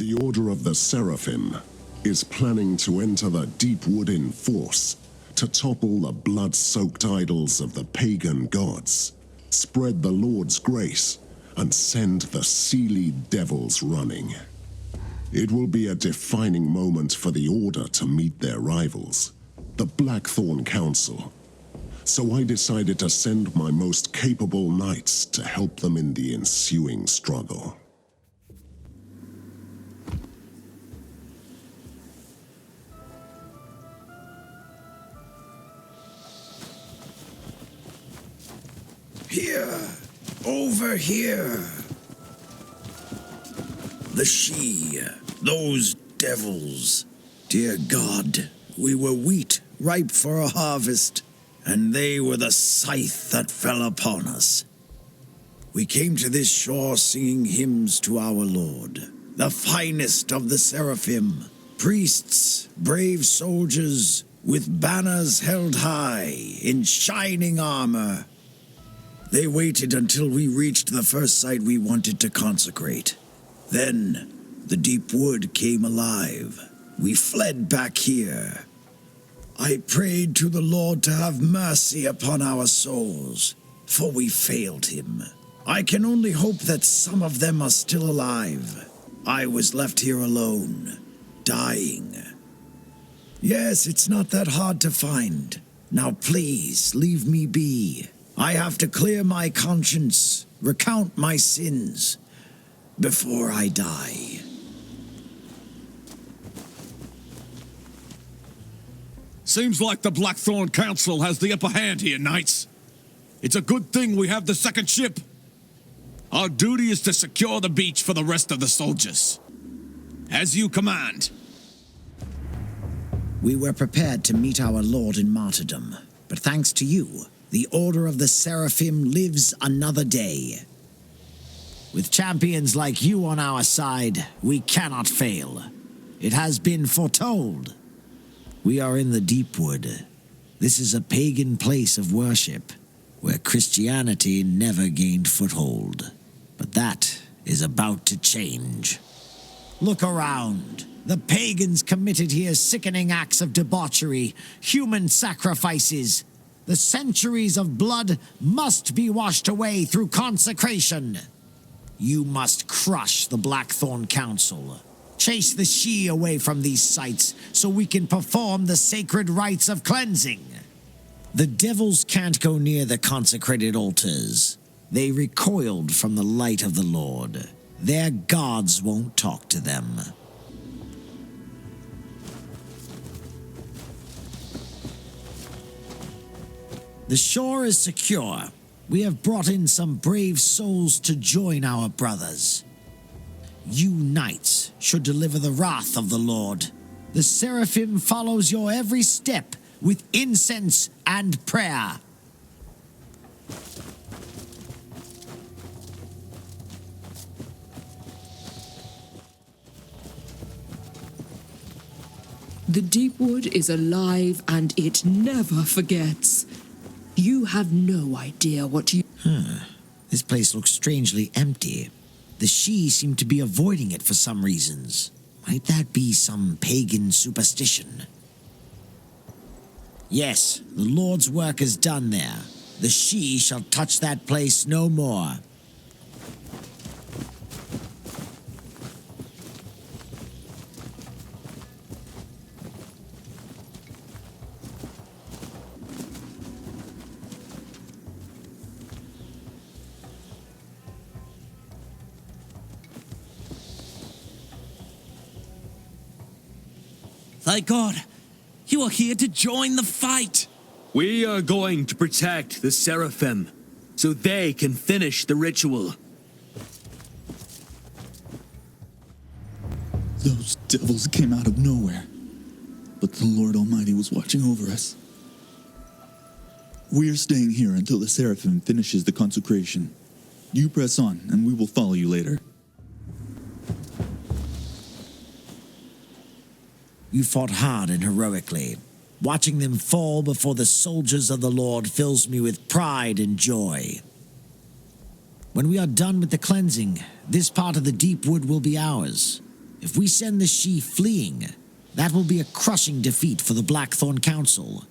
The Order of the Seraphim is planning to enter the deep wood in force to topple the blood-soaked idols of the pagan gods, spread the Lord's grace, and send the Seelie devils running. It will be a defining moment for the Order to meet their rivals, the Blackthorn Council. So I decided to send my most capable knights to help them in the ensuing struggle. Here! Over here! The she, those devils. Dear God, we were wheat ripe for a harvest, and they were the scythe that fell upon us. We came to this shore singing hymns to our Lord, the finest of the seraphim, priests, brave soldiers, with banners held high in shining armor. They waited until we reached the first site we wanted to consecrate. Then, the deep wood came alive. We fled back here. I prayed to the Lord to have mercy upon our souls, for we failed him. I can only hope that some of them are still alive. I was left here alone, dying. Yes, it's not that hard to find. Now please, leave me be. I have to clear my conscience, recount my sins, before I die. Seems like the Blackthorn Council has the upper hand here, knights. It's a good thing we have the second ship. Our duty is to secure the beach for the rest of the soldiers. As you command. We were prepared to meet our Lord in martyrdom, but thanks to you, the Order of the Seraphim lives another day. With champions like you on our side, we cannot fail. It has been foretold. We are in the deep wood. This is a pagan place of worship, where Christianity never gained foothold. But that is about to change. Look around. The pagans committed here sickening acts of debauchery, human sacrifices. The centuries of blood must be washed away through consecration. You must crush the Blackthorn Council. Chase the she away from these sites so we can perform the sacred rites of cleansing. The devils can't go near the consecrated altars. They recoiled from the light of the Lord. Their gods won't talk to them. The shore is secure. We have brought in some brave souls to join our brothers. You knights should deliver the wrath of the Lord. The Seraphim follows your every step with incense and prayer. The deep wood is alive and it never forgets. You have no idea what you... This place looks strangely empty. The she seem to be avoiding it for some reasons. Might that be some pagan superstition? Yes, the Lord's work is done there. The she shall touch that place no more. Thank God, you are here to join the fight. We are going to protect the Seraphim, so they can finish the ritual. Those devils came out of nowhere, but the Lord Almighty was watching over us. We are staying here until the Seraphim finishes the consecration. You press on, and we will follow you later. You fought hard and heroically. Watching them fall before the soldiers of the Lord fills me with pride and joy. When we are done with the cleansing, this part of the deep wood will be ours. If we send the Sidhe fleeing, that will be a crushing defeat for the Blackthorn Council.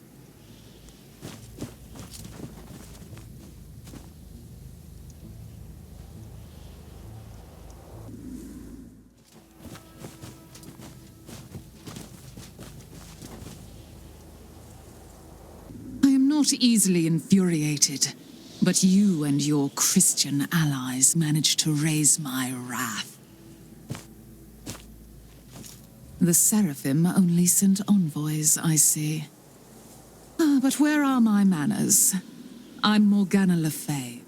I am not easily infuriated, but you and your Christian allies managed to raise my wrath. The Seraphim only sent envoys, I see. But where are my manners? I'm Morgana Le Fay.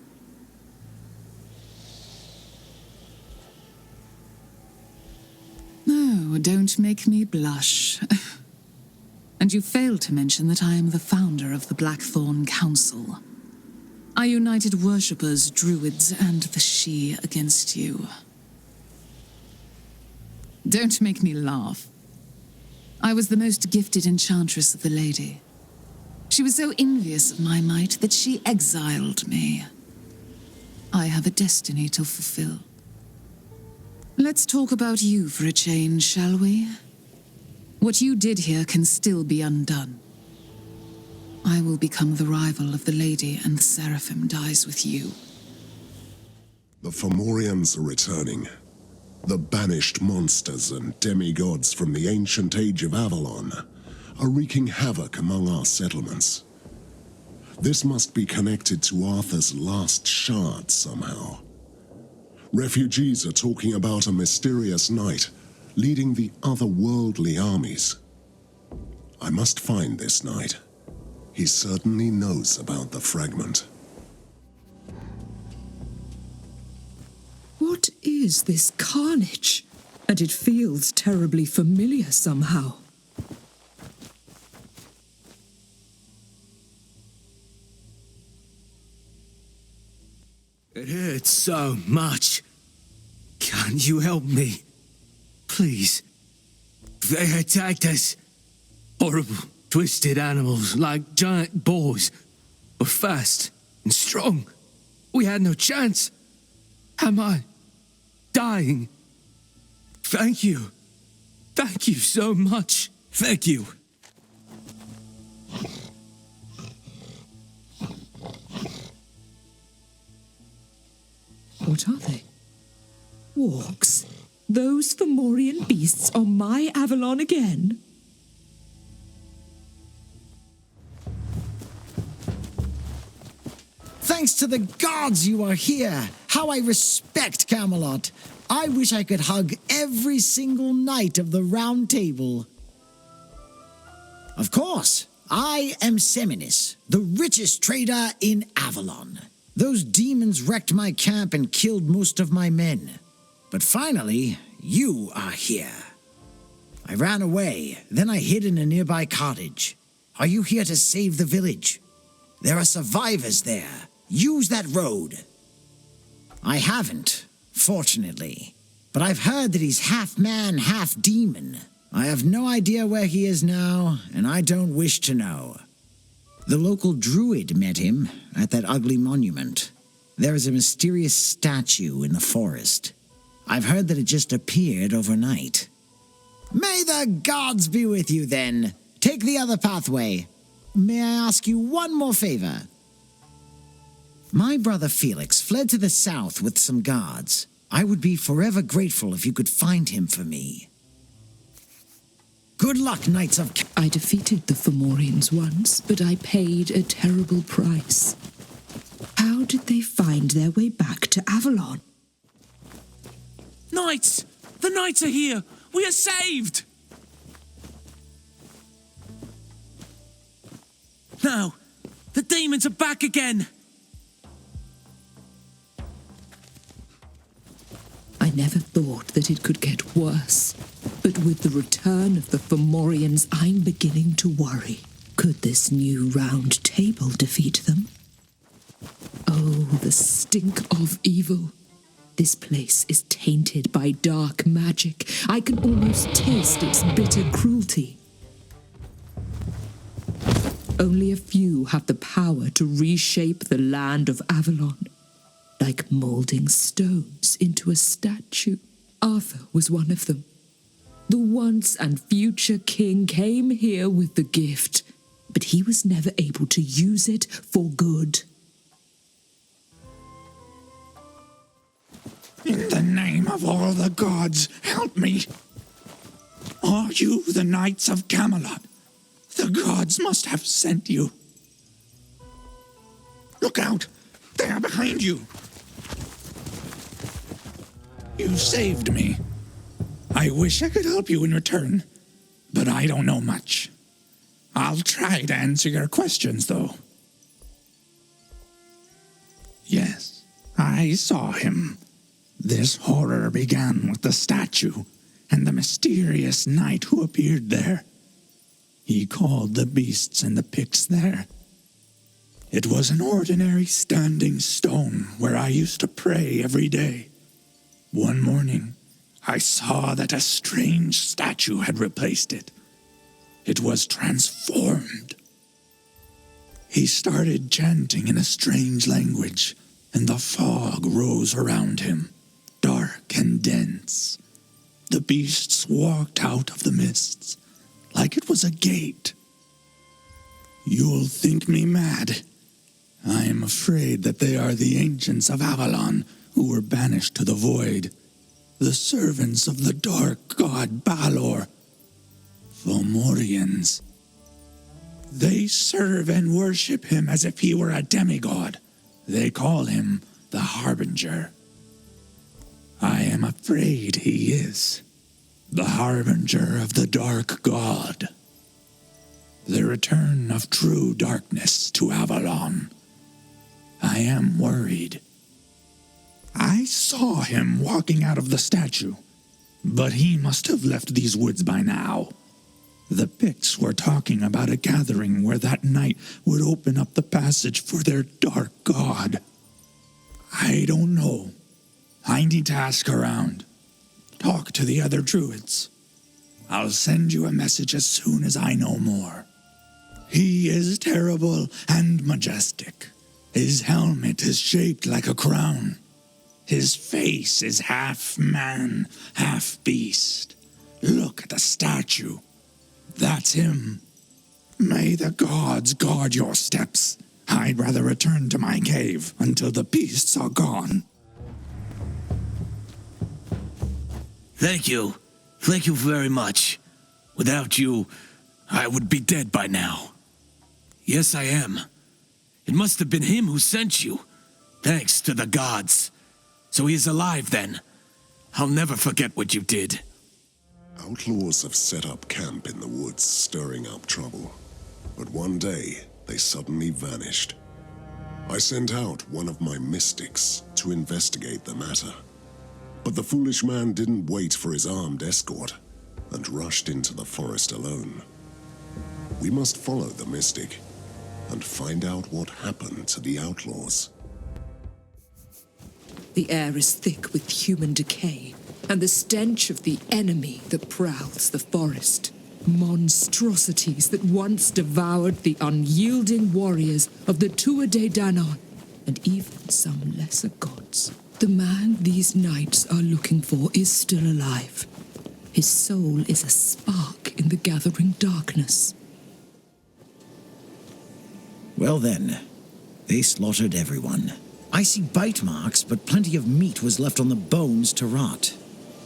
No, don't make me blush. And you failed to mention that I am the founder of the Blackthorn Council. I united worshippers, druids, and the Sidhe against you. Don't make me laugh. I was the most gifted enchantress of the Lady. She was so envious of my might that she exiled me. I have a destiny to fulfill. Let's talk about you for a change, shall we? What you did here can still be undone. I will become the rival of the Lady, and the Seraphim dies with you. The Fomorians are returning. The banished monsters and demigods from the ancient age of Avalon are wreaking havoc among our settlements. This must be connected to Arthur's last shard somehow. Refugees are talking about a mysterious knight leading the otherworldly armies. I must find this knight. He certainly knows about the fragment. What is this carnage? And it feels terribly familiar somehow. It hurts so much. Can you help me? Please. They attacked us. Horrible, twisted animals like giant boars. Were fast and strong. We had no chance. Am I dying? Thank you. Thank you so much. Thank you. What are they? Wargs? Those Fomorian beasts on my Avalon again? Thanks to the gods you are here. How I respect Camelot. I wish I could hug every single knight of the Round Table. Of course, I am Seminis, the richest trader in Avalon. Those demons wrecked my camp and killed most of my men. But finally, you are here. I ran away, then I hid in a nearby cottage. Are you here to save the village? There are survivors there. Use that road. I haven't, fortunately. But I've heard that he's half man, half demon. I have no idea where he is now, and I don't wish to know. The local druid met him at that ugly monument. There is a mysterious statue in the forest. I've heard that it just appeared overnight. May the gods be with you, then. Take the other pathway. May I ask you one more favor? My brother Felix fled to the south with some guards. I would be forever grateful if you could find him for me. Good luck, Knights of... I defeated the Fomorians once, but I paid a terrible price. How did they find their way back to Avalon? Knights! The knights are here! We are saved! No! The demons are back again! I never thought that it could get worse. But with the return of the Fomorians, I'm beginning to worry. Could this new round table defeat them? Oh, the stink of evil. This place is tainted by dark magic. I can almost taste its bitter cruelty. Only a few have the power to reshape the land of Avalon, like molding stones into a statue. Arthur was one of them. The once and future king came here with the gift, but he was never able to use it for good. In the name of all the gods, help me. Are you the Knights of Camelot? The gods must have sent you. Look out! They are behind you! You saved me. I wish I could help you in return, but I don't know much. I'll try to answer your questions, though. Yes, I saw him. This horror began with the statue and the mysterious knight who appeared there. He called the beasts and the Picts there. It was an ordinary standing stone where I used to pray every day. One morning, I saw that a strange statue had replaced it. It was transformed. He started chanting in a strange language, and the fog rose around him, dark and dense. The beasts walked out of the mists, like it was a gate. You'll think me mad. I am afraid that they are the ancients of Avalon who were banished to the void, the servants of the dark god Balor, Fomorians. They serve and worship him as if he were a demigod. They call him the Harbinger. I am afraid he is the Harbinger of the Dark God. The return of true darkness to Avalon. I am worried. I saw him walking out of the statue, but he must have left these woods by now. The Picts were talking about a gathering where that night would open up the passage for their dark god. I don't know. I need to ask around. Talk to the other druids. I'll send you a message as soon as I know more. He is terrible and majestic. His helmet is shaped like a crown. His face is half man, half beast. Look at the statue. That's him. May the gods guard your steps. I'd rather return to my cave until the beasts are gone. Thank you. Thank you very much. Without you, I would be dead by now. Yes, I am. It must have been him who sent you. Thanks to the gods. So he is alive then. I'll never forget what you did. Outlaws have set up camp in the woods, stirring up trouble. But one day, they suddenly vanished. I sent out one of my mystics to investigate the matter. But the foolish man didn't wait for his armed escort and rushed into the forest alone. We must follow the mystic and find out what happened to the outlaws. The air is thick with human decay, and the stench of the enemy that prowls the forest. Monstrosities that once devoured the unyielding warriors of the Tuatha Danann, and even some lesser gods. The man these knights are looking for is still alive. His soul is a spark in the gathering darkness. Well then, they slaughtered everyone. I see bite marks, but plenty of meat was left on the bones to rot.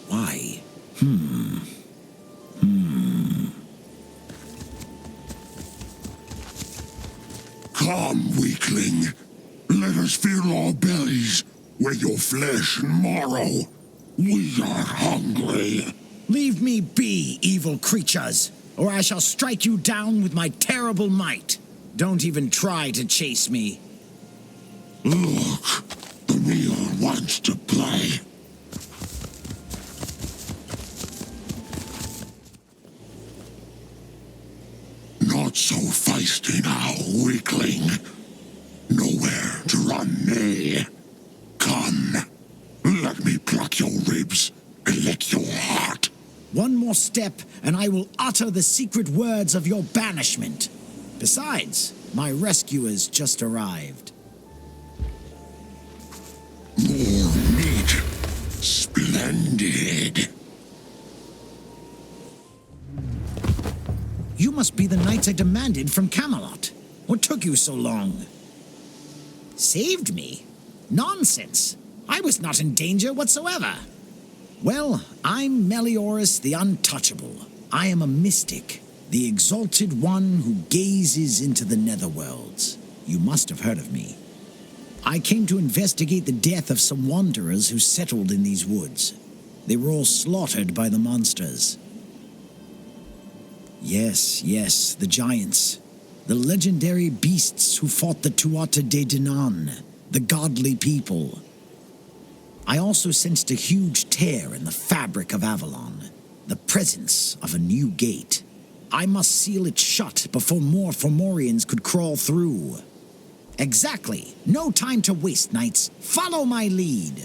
Why? Come, weakling. Let us fill our bellies with your flesh and marrow. We are hungry. Leave me be, evil creatures, or I shall strike you down with my terrible might. Don't even try to chase me. Look, the real wants to play. Not so feisty now, weakling. Nowhere to run near. Come, let me pluck your ribs and lick your heart. One more step, and I will utter the secret words of your banishment. Besides, my rescuers just arrived. More meat. Splendid. You must be the knights I demanded from Camelot. What took you so long? Saved me? Nonsense. I was not in danger whatsoever. Well, I'm Melioras the Untouchable. I am a mystic, the exalted one who gazes into the netherworlds. You must have heard of me. I came to investigate the death of some wanderers who settled in these woods. They were all slaughtered by the monsters. Yes, the giants. The legendary beasts who fought the Tuatha De Danann, the godly people. I also sensed a huge tear in the fabric of Avalon, the presence of a new gate. I must seal it shut before more Fomorians could crawl through. Exactly. No time to waste, knights. Follow my lead.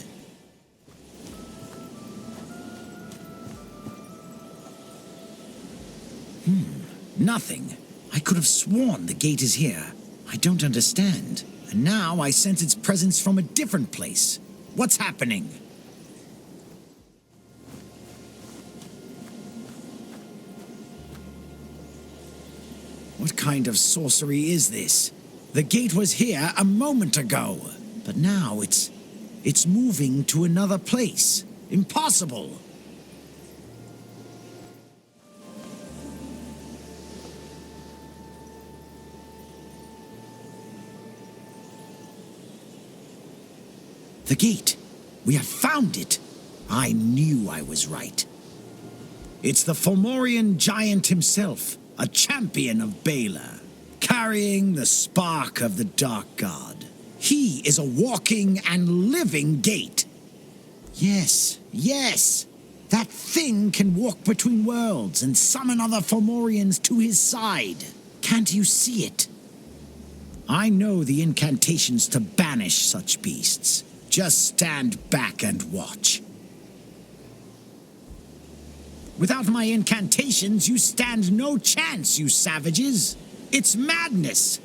Nothing. I could have sworn the gate is here. I don't understand. And now I sense its presence from a different place. What's happening? What kind of sorcery is this? The gate was here a moment ago, but now it's moving to another place. Impossible! The gate. We have found it. I knew I was right. It's the Fomorian giant himself, a champion of Bela, carrying the spark of the Dark God. He is a walking and living gate. Yes. That thing can walk between worlds and summon other Fomorians to his side. Can't you see it? I know the incantations to banish such beasts. Just stand back and watch. Without my incantations, you stand no chance, you savages. It's madness.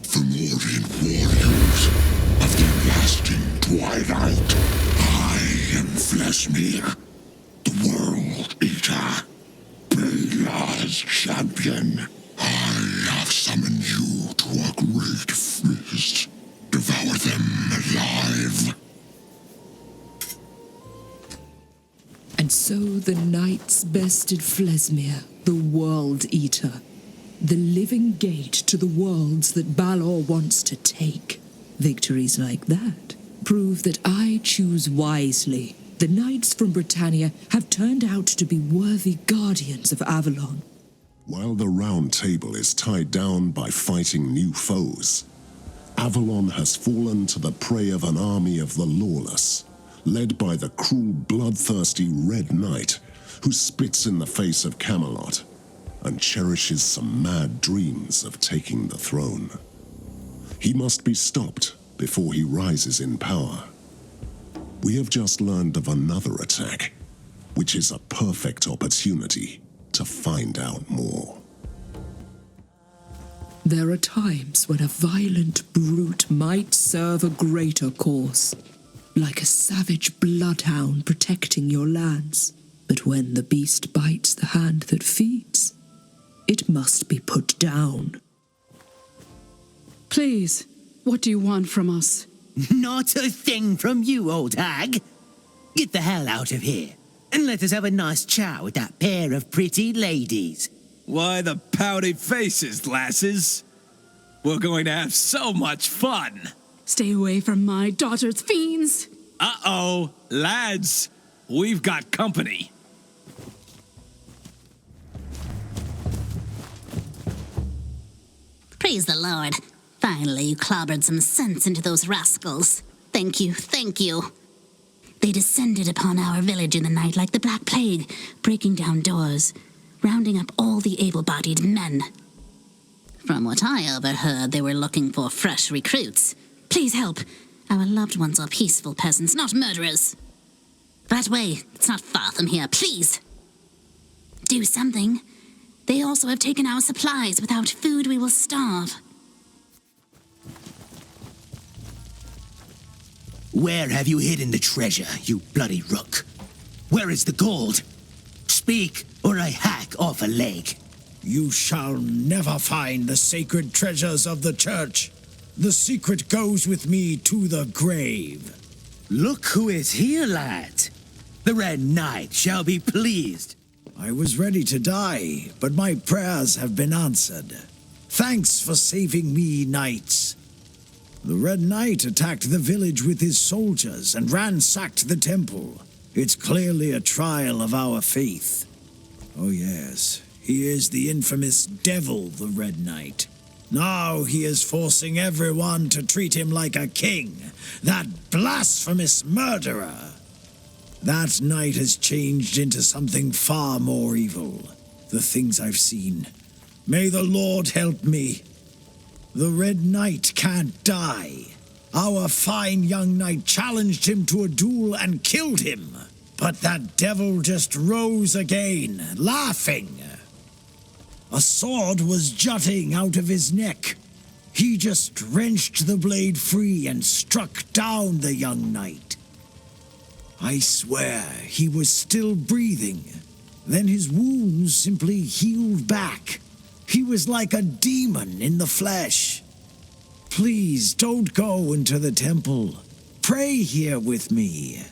Fomorian warriors of the lasting twilight, I am Flesmir, the World Eater, Bela's champion. I have summoned you to a great feast. Devour them alive. And so the knights bested Flesmir, the World Eater, the living gate to the worlds that Balor wants to take. Victories like that prove that I choose wisely. The knights from Britannia have turned out to be worthy guardians of Avalon. While the Round Table is tied down by fighting new foes, Avalon has fallen to the prey of an army of the lawless, led by the cruel, bloodthirsty Red Knight, who spits in the face of Camelot and cherishes some mad dreams of taking the throne. He must be stopped before he rises in power. We have just learned of another attack, which is a perfect opportunity to find out more. There are times when a violent brute might serve a greater cause, like a savage bloodhound protecting your lands. But when the beast bites the hand that feeds, it must be put down. Please, what do you want from us? Not a thing from you, old hag. Get the hell out of here, and let us have a nice chat with that pair of pretty ladies. Why the pouty faces, lasses? We're going to have so much fun. Stay away from my daughter's fiends. Uh-oh, lads, we've got company. Praise the Lord. Finally, you clobbered some sense into those rascals. Thank you. They descended upon our village in the night like the Black Plague, breaking down doors, rounding up all the able-bodied men. From what I overheard, they were looking for fresh recruits. Please help. Our loved ones are peaceful peasants, not murderers. That way. It's not far from here, please. Do something. They also have taken our supplies. Without food, we will starve. Where have you hidden the treasure, you bloody rook? Where is the gold? Speak, or I hack off a leg. You shall never find the sacred treasures of the church. The secret goes with me to the grave. Look who is here, lads. The Red Knight shall be pleased. I was ready to die, but my prayers have been answered. Thanks for saving me, knights. The Red Knight attacked the village with his soldiers and ransacked the temple. It's clearly a trial of our faith. Oh yes, he is the infamous devil, the Red Knight. Now he is forcing everyone to treat him like a king, that blasphemous murderer. That knight has changed into something far more evil. The things I've seen. May the Lord help me. The Red Knight can't die. Our fine young knight challenged him to a duel and killed him. But that devil just rose again, laughing. A sword was jutting out of his neck. He just wrenched the blade free and struck down the young knight. I swear he was still breathing. Then his wounds simply healed back. He was like a demon in the flesh. Please don't go into the temple. Pray here with me.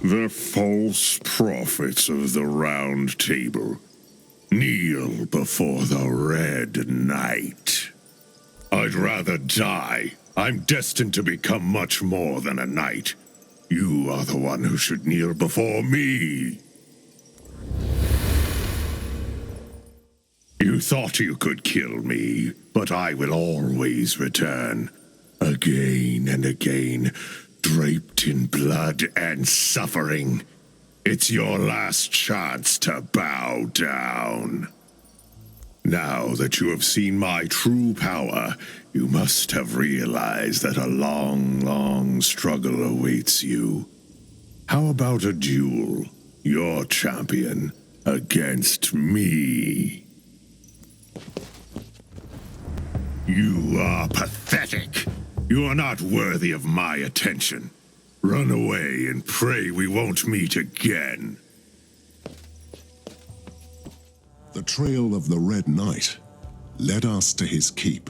The false prophets of the Round Table kneel before the Red Knight. I'd rather die. I'm destined to become much more than a knight. You are the one who should kneel before me. You thought you could kill me, but I will always return. Again and again, draped in blood and suffering. It's your last chance to bow down. Now that you have seen my true power, you must have realized that a long, long struggle awaits you. How about a duel? Your champion against me. You are pathetic. You are not worthy of my attention. Run away and pray we won't meet again. The trail of the Red Knight led us to his keep.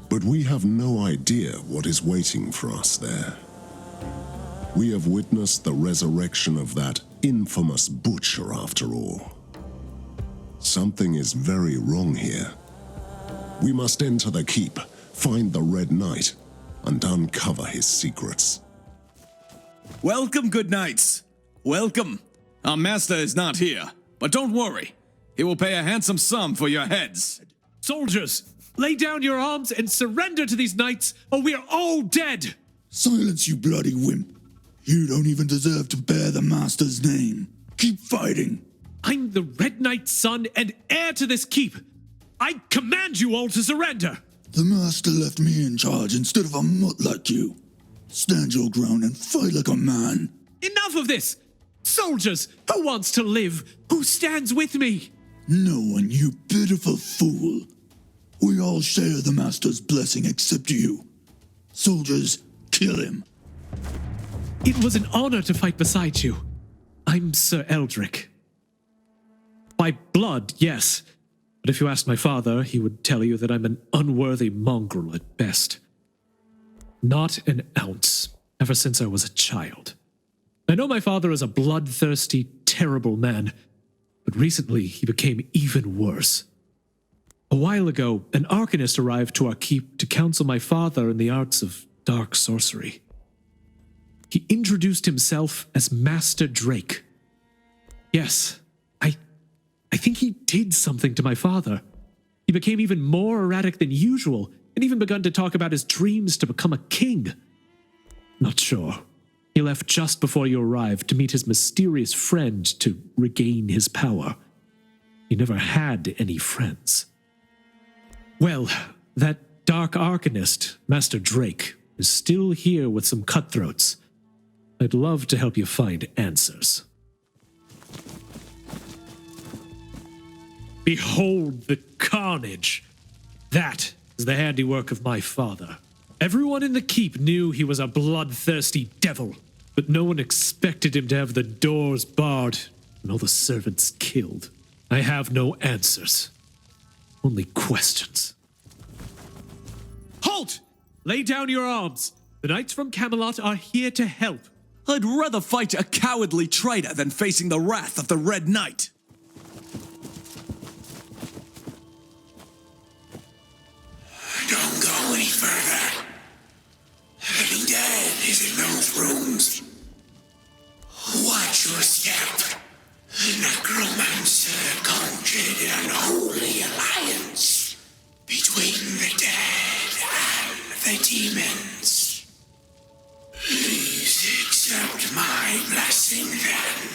But we have no idea what is waiting for us there. We have witnessed the resurrection of that infamous butcher after all. Something is very wrong here. We must enter the keep, find the Red Knight, and uncover his secrets. Welcome, good knights. Welcome. Our master is not here, but don't worry. He will pay a handsome sum for your heads. Soldiers, lay down your arms and surrender to these knights, or we are all dead. Silence, you bloody wimp. You don't even deserve to bear the Master's name. Keep fighting. I'm the Red Knight's son and heir to this keep. I command you all to surrender. The Master left me in charge instead of a mutt like you. Stand your ground and fight like a man. Enough of this! Soldiers, who wants to live? Who stands with me? No one, you pitiful fool. We all share the Master's blessing except you. Soldiers, kill him. It was an honor to fight beside you. I'm Sir Eldrick. By blood, yes. But if you asked my father, he would tell you that I'm an unworthy mongrel at best. Not an ounce, ever since I was a child. I know my father is a bloodthirsty, terrible man, but recently he became even worse. A while ago, an arcanist arrived to our keep to counsel my father in the arts of dark sorcery. He introduced himself as Master Drake. Yes, I think he did something to my father. He became even more erratic than usual, and even begun to talk about his dreams to become a king. Not sure. He left just before you arrived to meet his mysterious friend to regain his power. He never had any friends. Well, that dark arcanist, Master Drake, is still here with some cutthroats. I'd love to help you find answers. Behold the carnage! That is the handiwork of my father. Everyone in the keep knew he was a bloodthirsty devil. but no one expected him to have the doors barred and all the servants killed. I have no answers, only questions. Halt! Lay down your arms. The knights from Camelot are here to help. I'd rather fight a cowardly traitor than facing the wrath of the Red Knight. Don't go any further. The living dead is in those rooms. Watch your step. The necromancer conjured an unholy alliance between the dead and the demons. Please accept my blessing then.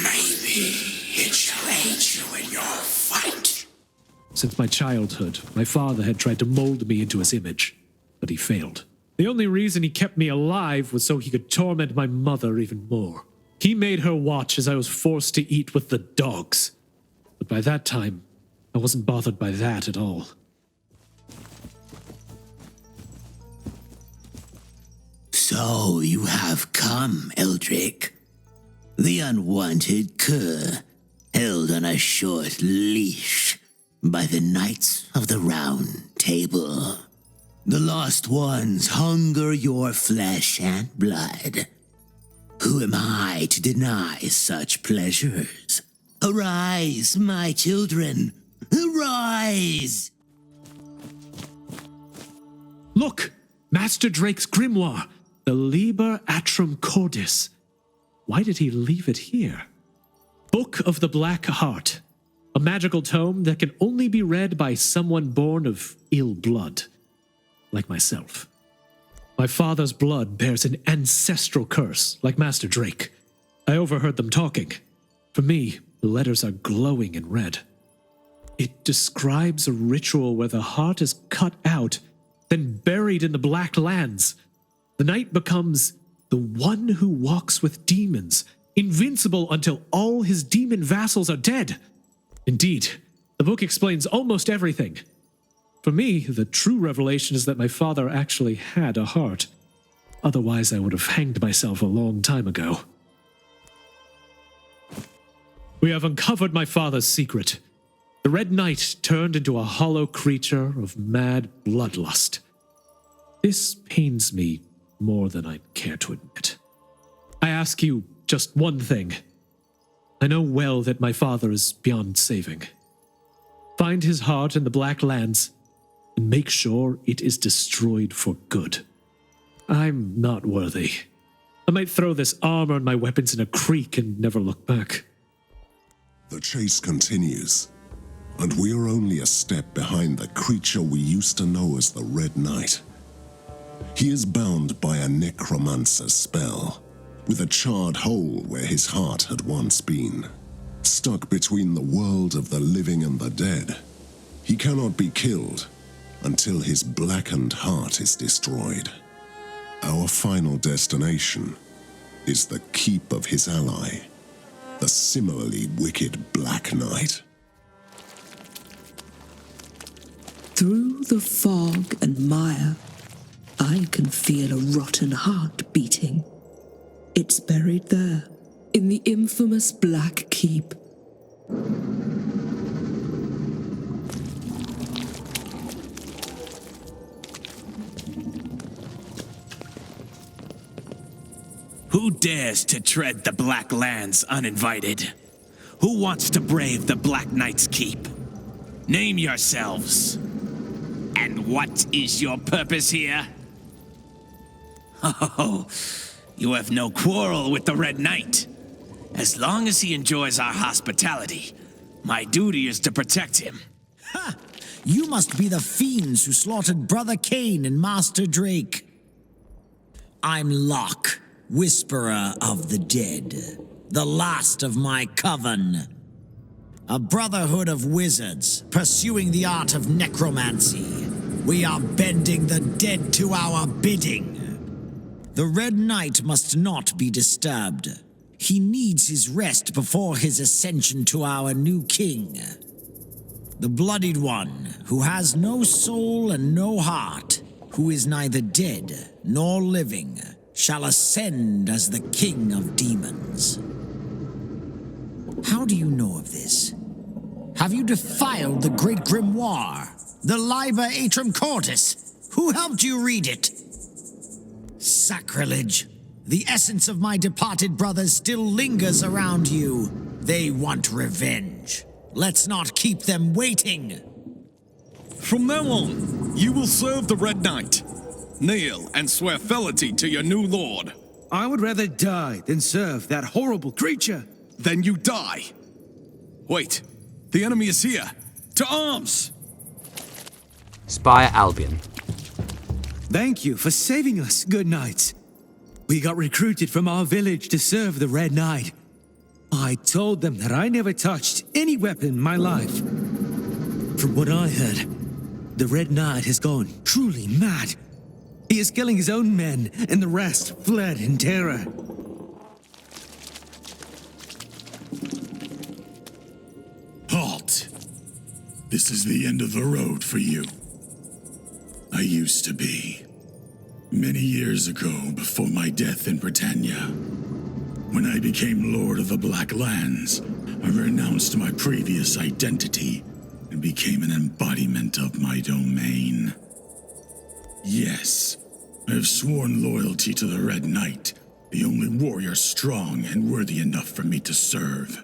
Maybe it shall aid you in your fight. Since my childhood, my father had tried to mold me into his image, but he failed. The only reason he kept me alive was so he could torment my mother even more. He made her watch as I was forced to eat with the dogs. But by that time, I wasn't bothered by that at all. So you have come, Eldrick. The unwanted cur, held on a short leash by the Knights of the Round Table. The lost ones hunger your flesh and blood. Who am I to deny such pleasures? Arise, my children, arise! Look! Master Drake's grimoire, the Liber Atrum Cordis. Why did he leave it here? Book of the Black Heart, a magical tome that can only be read by someone born of ill blood, like myself. My father's blood bears an ancestral curse, like Master Drake. I overheard them talking. For me, the letters are glowing in red. It describes a ritual where the heart is cut out, then buried in the Black Lands. The knight becomes the one who walks with demons, invincible until all his demon vassals are dead. Indeed, the book explains almost everything. For me, the true revelation is that my father actually had a heart. Otherwise, I would have hanged myself a long time ago. We have uncovered my father's secret. The Red Knight turned into a hollow creature of mad bloodlust. This pains me more than I care to admit. I ask you just one thing. I know well that my father is beyond saving. Find his heart in the Black Lands and make sure it is destroyed for good. I'm not worthy. I might throw this armor and my weapons in a creek and never look back. The chase continues, and we are only a step behind the creature we used to know as the Red Knight. He is bound by a necromancer's spell, with a charred hole where his heart had once been. Stuck between the world of the living and the dead, he cannot be killed until his blackened heart is destroyed. Our final destination is the keep of his ally, the similarly wicked Black Knight. Through the fog and mire, I can feel a rotten heart beating. It's buried there, in the infamous Black Keep. Who dares to tread the Black Lands uninvited? Who wants to brave the Black Knight's keep? Name yourselves. And what is your purpose here? Oh, you have no quarrel with the Red Knight. As long as he enjoys our hospitality, my duty is to protect him. Ha! You must be the fiends who slaughtered Brother Cain and Master Drake. I'm Locke, Whisperer of the Dead, the last of my coven. A brotherhood of wizards pursuing the art of necromancy. We are bending the dead to our bidding. The Red Knight must not be disturbed. He needs his rest before his ascension to our new king. The Bloodied One, who has no soul and no heart, who is neither dead nor living, shall ascend as the king of demons. How do you know of this? Have you defiled the great grimoire, the Liber Atrium Cordis? Who helped you read it? Sacrilege! The essence of my departed brothers still lingers around you. They want revenge. Let's not keep them waiting. From now on, you will serve the Red Knight. Kneel and swear fealty to your new lord. I would rather die than serve that horrible creature. Then you die. Wait, the enemy is here. To arms! Spire Albion. Thank you for saving us, good knights. We got recruited from our village to serve the Red Knight. I told them that I never touched any weapon in my life. From what I heard, the Red Knight has gone truly mad. He is killing his own men, and the rest fled in terror. Halt! This is the end of the road for you. I used to be. Many years ago, before my death in Britannia, when I became Lord of the Black Lands, I renounced my previous identity and became an embodiment of my domain. Yes, I have sworn loyalty to the Red Knight, the only warrior strong and worthy enough for me to serve.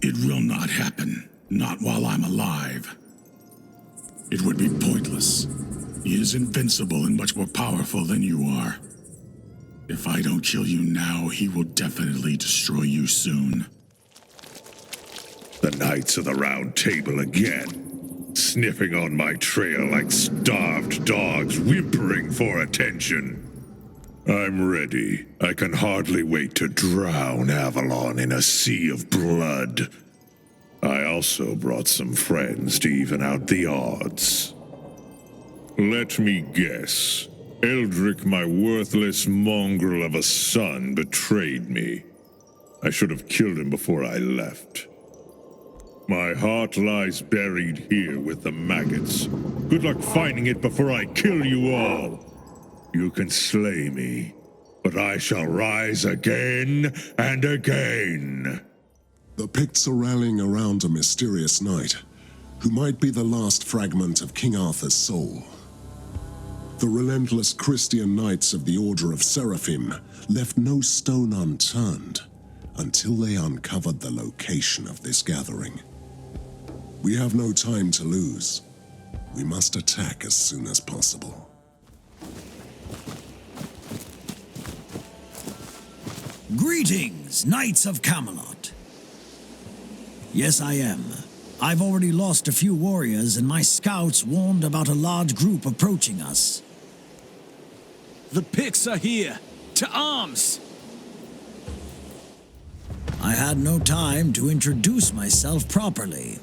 It will not happen, not while I'm alive. It would be pointless. He is invincible and much more powerful than you are. If I don't kill you now, he will definitely destroy you soon. The Knights of the Round Table again, sniffing on my trail like starved dogs whimpering for attention. I'm ready. I can hardly wait to drown Avalon in a sea of blood. I also brought some friends to even out the odds. Let me guess. Eldrick, my worthless mongrel of a son, betrayed me. I should have killed him before I left. My heart lies buried here with the maggots. Good luck finding it before I kill you all. You can slay me, but I shall rise again and again. The Picts are rallying around a mysterious knight, who might be the last fragment of King Arthur's soul. The relentless Christian Knights of the Order of Seraphim left no stone unturned until they uncovered the location of this gathering. We have no time to lose. We must attack as soon as possible. Greetings, Knights of Camelot. Yes, I am. I've already lost a few warriors, and my scouts warned about a large group approaching us. The Picts are here! To arms! I had no time to introduce myself properly.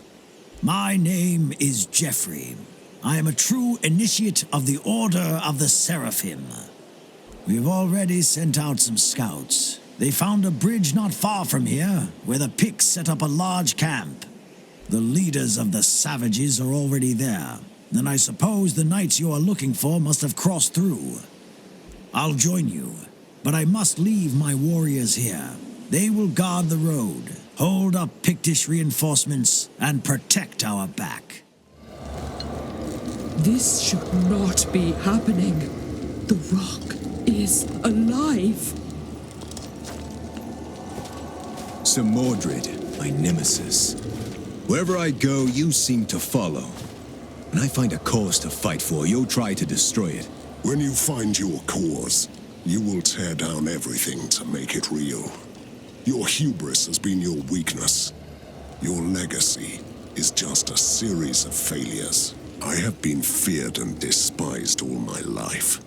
My name is Geoffrey. I am a true initiate of the Order of the Seraphim. We've already sent out some scouts. They found a bridge not far from here, where the Picts set up a large camp. The leaders of the savages are already there, and I suppose the knights you are looking for must have crossed through. I'll join you, but I must leave my warriors here. They will guard the road, hold up Pictish reinforcements, and protect our back. This should not be happening. The rock is alive. Sir Mordred, my nemesis. Wherever I go, you seem to follow. When I find a cause to fight for, you'll try to destroy it. When you find your cause, you will tear down everything to make it real. Your hubris has been your weakness. Your legacy is just a series of failures. I have been feared and despised all my life.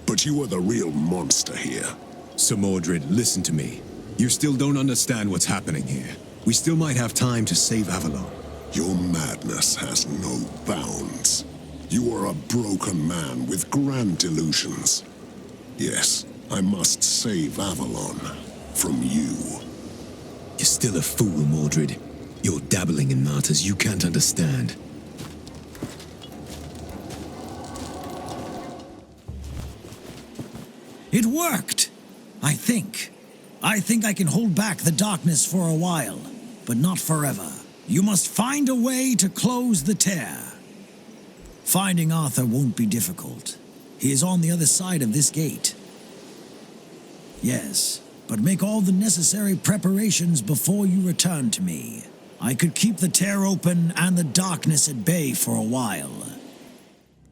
But you are the real monster here. Sir Mordred, listen to me. You still don't understand what's happening here. We still might have time to save Avalon. Your madness has no bounds. You are a broken man with grand delusions. Yes, I must save Avalon from you. You're still a fool, Mordred. You're dabbling in matters you can't understand. It worked! I think. I think I can hold back the darkness for a while, but not forever. You must find a way to close the tear. Finding Arthur won't be difficult. He is on the other side of this gate. Yes, but make all the necessary preparations before you return to me. I could keep the tear open and the darkness at bay for a while.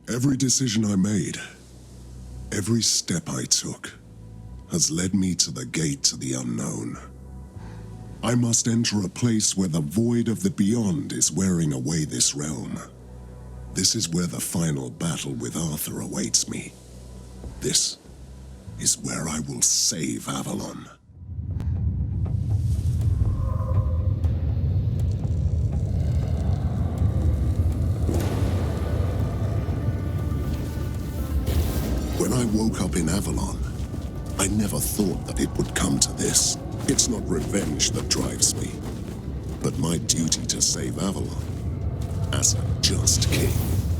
Every decision I made, every step I took, has led me to the gate to the unknown. I must enter a place where the void of the beyond is wearing away this realm. This is where the final battle with Arthur awaits me. This is where I will save Avalon. When I woke up in Avalon, I never thought that it would come to this. It's not revenge that drives me, but my duty to save Avalon as a just king.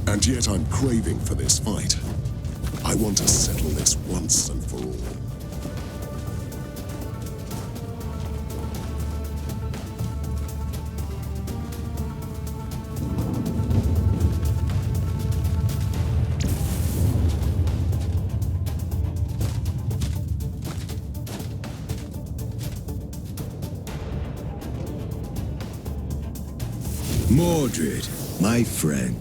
And yet I'm craving for this fight. I want to settle this once and for all. Mordred, my friend,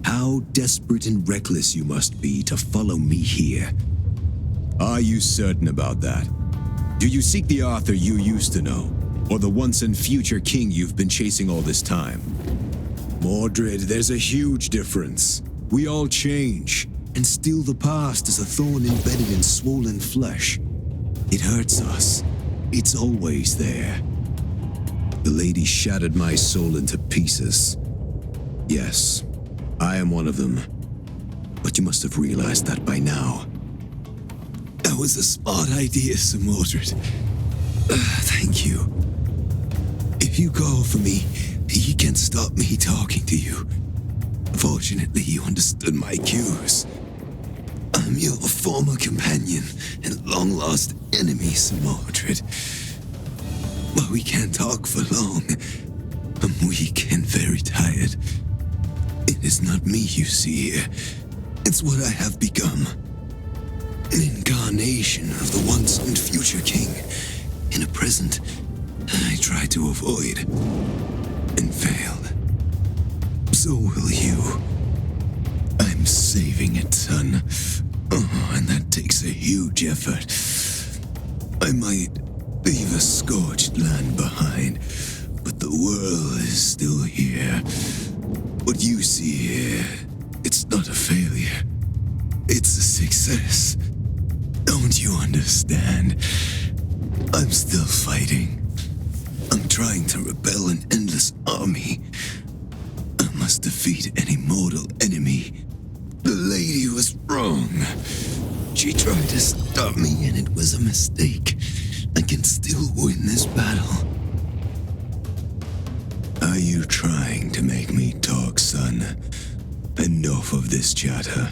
how desperate and reckless you must be to follow me here. Are you certain about that? Do you seek the Arthur you used to know, or the once and future king you've been chasing all this time? Mordred, there's a huge difference. We all change, and still the past is a thorn embedded in swollen flesh. It hurts us. It's always there. The lady shattered my soul into pieces. Yes, I am one of them. But you must have realized that by now. That was a smart idea, Sir Mordred. Thank you. If you call for me, you can't stop me talking to you. Fortunately, you understood my cues. I'm your former companion and long-lost enemy, Sir Mordred. But we can't talk for long. I'm weak and very tired. It is not me you see here. It's what I have become. An incarnation of the once and future king. In a present I tried to avoid and failed. So will you. I'm saving it, son. Oh, and that takes a huge effort. I might leave a scorched land behind, but the world is still here. What you see here, it's not a failure. It's a success. Don't you understand? I'm still fighting. I'm trying to repel an endless army. I must defeat any mortal enemy. The lady was wrong. She tried to stop me and it was a mistake. I can still win this battle. Are you trying to make me talk, son? Enough of this chatter.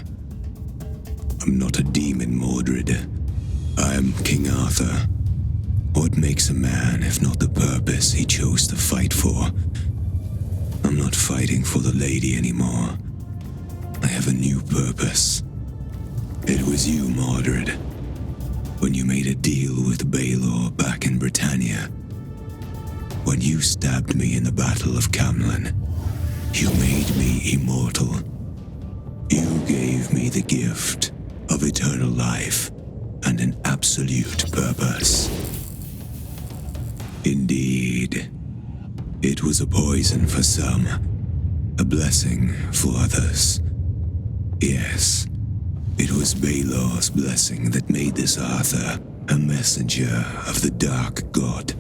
I'm not a demon, Mordred. I am King Arthur. What makes a man if not the purpose he chose to fight for? I'm not fighting for the lady anymore. I have a new purpose. It was you, Mordred. When you made a deal with Baelor back in Britannia. When you stabbed me in the Battle of Camlan, you made me immortal. You gave me the gift of eternal life and an absolute purpose. Indeed, it was a poison for some, a blessing for others. Yes, it was Baelor's blessing that made this Arthur a messenger of the Dark God.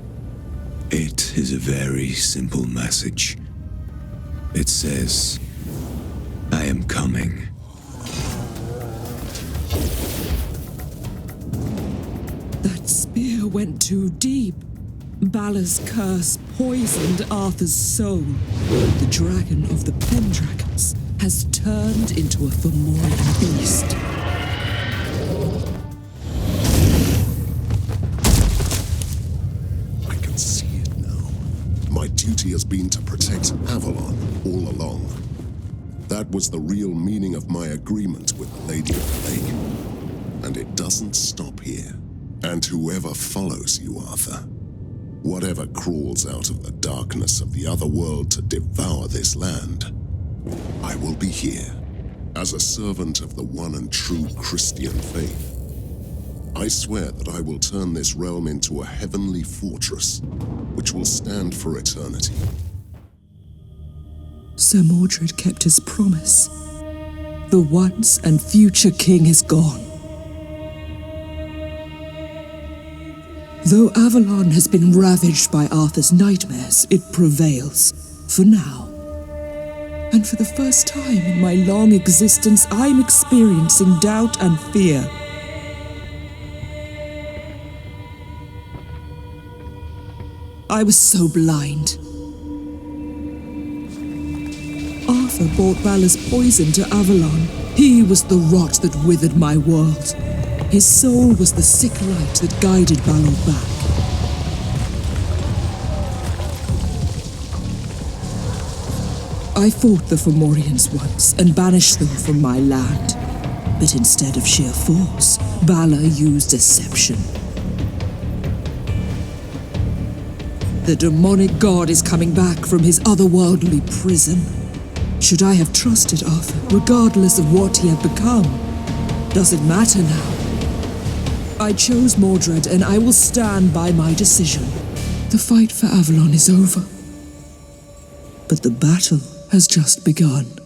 It is a very simple message. It says, I am coming. That spear went too deep. Balor's curse poisoned Arthur's soul. The dragon of the Pendragons has turned into a Fomorian beast. been to protect Avalon all along. That was the real meaning of my agreement with the Lady of the Lake. And it doesn't stop here. And whoever follows you, Arthur, whatever crawls out of the darkness of the other world to devour this land, I will be here, as a servant of the one and true Christian faith. I swear that I will turn this realm into a heavenly fortress, which will stand for eternity. Sir Mordred kept his promise. The once and future king is gone. Though Avalon has been ravaged by Arthur's nightmares, it prevails, for now. And for the first time in my long existence, I'm experiencing doubt and fear. I was so blind. Arthur brought Vala's poison to Avalon. He was the rot that withered my world. His soul was the sick light that guided Balor back. I fought the Fomorians once and banished them from my land. But instead of sheer force, Balor used deception. The demonic god is coming back from his otherworldly prison. Should I have trusted Arthur, regardless of what he had become? Does it matter now? I chose Mordred, and I will stand by my decision. The fight for Avalon is over. But the battle has just begun.